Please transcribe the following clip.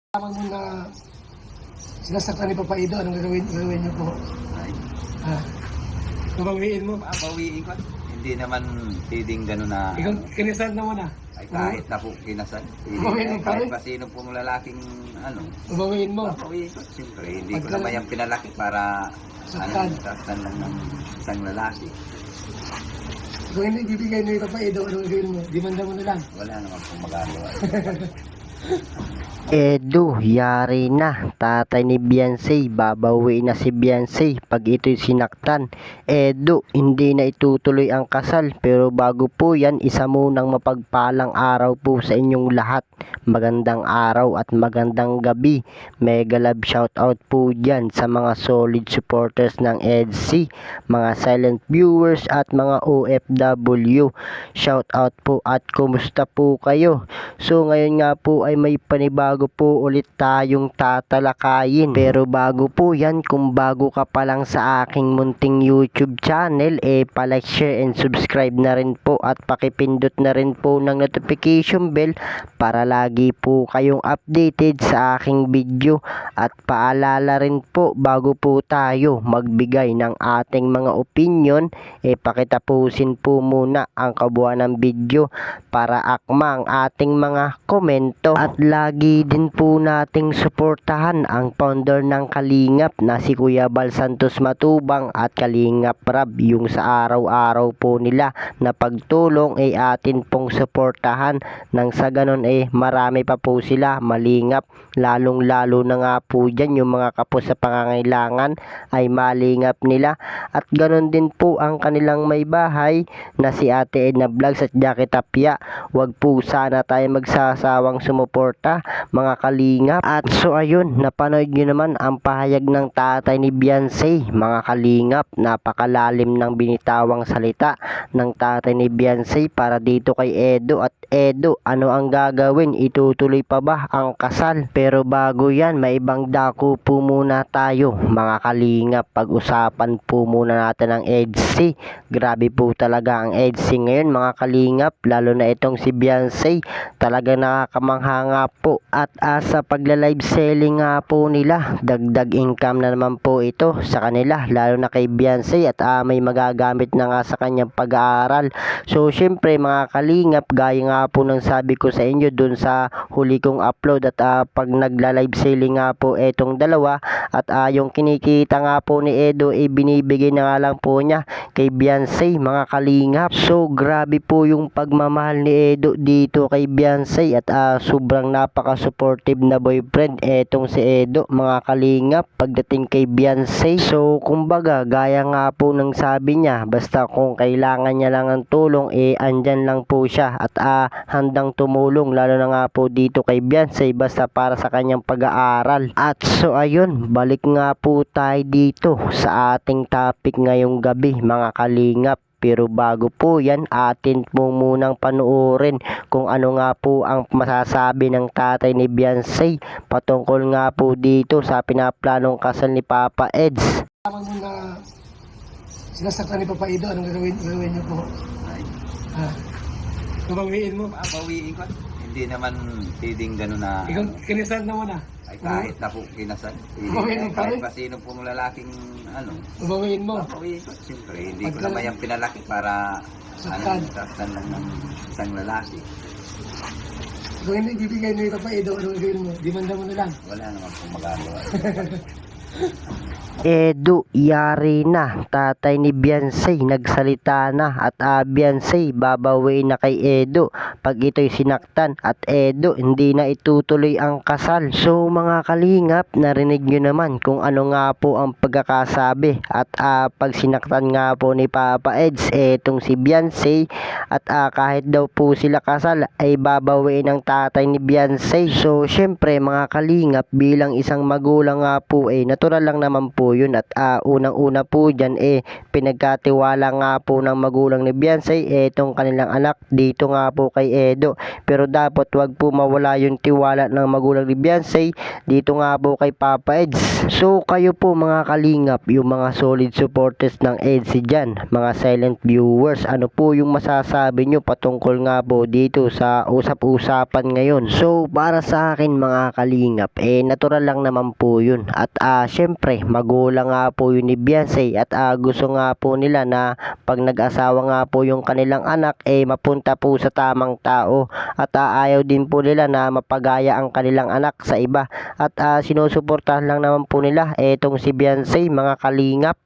Tama mo na sinasaktan ni Papa Ido, anong gagawin niyo po? Ay, Babawiin mo. babawiin ko. Hindi naman pwedeng gano'n na, Ikaw, kinisan na muna. ay kahit na po kinasal. Babawiin mo pa Kahit rin? pa sino pong lalaking, Babawiin mo. babawiin ko. Siyempre, hindi ko Pagka- naman yung pinalaki para, Saktan. saktan lang ng isang lalaki. Kung hindi bibigay ni Papa Ido, anong gagawin mo? Dimanda mo na lang. Wala naman pong magagawa. Edu, yari na. Tatay ni Beyonce, babawi na si Beyonce pag ito'y sinaktan. Edu, hindi na itutuloy ang kasal. Pero bago po yan, isa munang mapagpalang araw po sa inyong lahat. Magandang araw at magandang gabi. Mega love shoutout po dyan sa mga solid supporters ng EDC, mga silent viewers at mga OFW. Shoutout po at kumusta po kayo? So ngayon nga po ay may panibago po ulit tayong tatalakayin. Pero bago po yan, kung bago ka pa lang sa aking munting YouTube channel, palike, share and subscribe na rin po at pakipindot na rin po ng notification bell para lagi po kayong updated sa aking video. At paalala rin po, bago po tayo magbigay ng ating mga opinion, pakitapusin po muna ang kabuuan ng video para akma ang ating mga komento. At lagi din po nating suportahan ang founder ng Kalingap na si Kuya Bal Santos Matubang at Kalingap Rab. Yung sa araw-araw po nila na pagtulong atin pong suportahan, nang sa ganon marami pa po sila malingap. Lalong lalo na nga po dyan yung mga kapos sa pangangailangan ay malingap nila. At ganon din po ang kanilang may bahay na si Ate Edna Vlogs at Jackie Tapia. Wag po sana tayo magsasawang sumuporta, mga kalingap. At so ayun, napanood nyo naman ang pahayag ng tatay ni Beyonce, mga kalingap. Napakalalim ng binitawang salita ng tatay ni Beyonce para dito kay Edo. At Edo, ano ang gagawin? Itutuloy pa ba ang kasal? Pero bago yan, may ibang dako po muna tayo, mga kalingap. Pag-usapan po muna natin ang EDC. Grabe po talaga ang EDC ngayon, mga kalingap, lalo na itong si Beyonce. Talaga nakakamangha nga po. At sa pagla-live selling nga po nila, dagdag income na naman po ito sa kanila, lalo na kay Beyonce. At may magagamit na nga sa kanyang pag-aaral. So syempre mga kalingap, gaya nga po ng sabi ko sa inyo dun sa huli kong upload, at pag nagla-live selling nga po etong dalawa, at yung kinikita nga po ni Edo binibigay na nga lang po niya kay Beyonce, mga kalingap. So grabe po yung pagmamahal ni Edo dito kay Beyonce. At sobrang napaka-supportive na boyfriend etong si Edo, mga kalingap, pagdating kay Beyonce. So kumbaga, gaya nga po ng sabi niya, basta kung kailangan niya lang ng tulong, andyan lang po siya. At handang tumulong, lalo na nga po dito kay Beyonce, basta para sa kanyang pag-aaral. At so ayun, balik nga po tayo dito sa ating topic ngayong gabi, mga kalingap. Pero bago po yan, atin po munang panuorin kung ano nga po ang masasabi ng tatay ni Beyonce patungkol nga po dito sa pinaplanong kasal ni Papa Eds. Tama mo na sinasaktan ni Papa Ido, anong gagawin niyo po? Ay, Babawiin mo. babawiin ko. Hindi naman pwedeng gano'n na, Ikaw, kinisan na muna. ay kahit na po kinasal. Babawiin mo pa Kahit rin? pa sino pong lalaking, Babawiin mo. babawiin ko. Siyempre, hindi ko Pagka- naman yung pinalaki para, Saktan. saktan lang ng isang lalaki. Kung hindi bibigay ni Papa Ido, anong gagawin mo? Dimanda mo na lang. Wala naman pong magagawa. Edu, yari na. Tatay ni Beyonce nagsalita na. At Beyonce, babawi na kay Edu pag ito'y sinaktan. At Edu, hindi na itutuloy ang kasal. So mga kalingap, narinig nyo naman kung ano nga po ang pagkakasabi. At pag sinaktan nga po ni Papa Eds etong si Beyonce, at kahit daw po sila kasal, ay babawi ng tatay ni Beyonce. So syempre mga kalingap, bilang isang magulang nga po natural lang naman po yun at unang-una po dyan pinagkatiwala nga po ng magulang ni Beyonce itong kanilang anak dito nga po kay Edo. Pero dapat wag po mawala yung tiwala ng magulang ni Beyonce dito nga po kay Papa Eds. So kayo po mga kalingap, yung mga solid supporters ng EDSA dyan, mga silent viewers, ano po yung masasabi nyo patungkol nga po dito sa usap-usapan ngayon? So para sa akin mga kalingap, natural lang naman po yun. At syempre, magulang nga po yun ni Beyonce at gusto nga po nila na pag nag-asawa nga po yung kanilang anak, mapunta po sa tamang tao. At ayaw din po nila na mapagaya ang kanilang anak sa iba. At sinusuportahan lang naman po nila etong si Beyonce mga kalingap.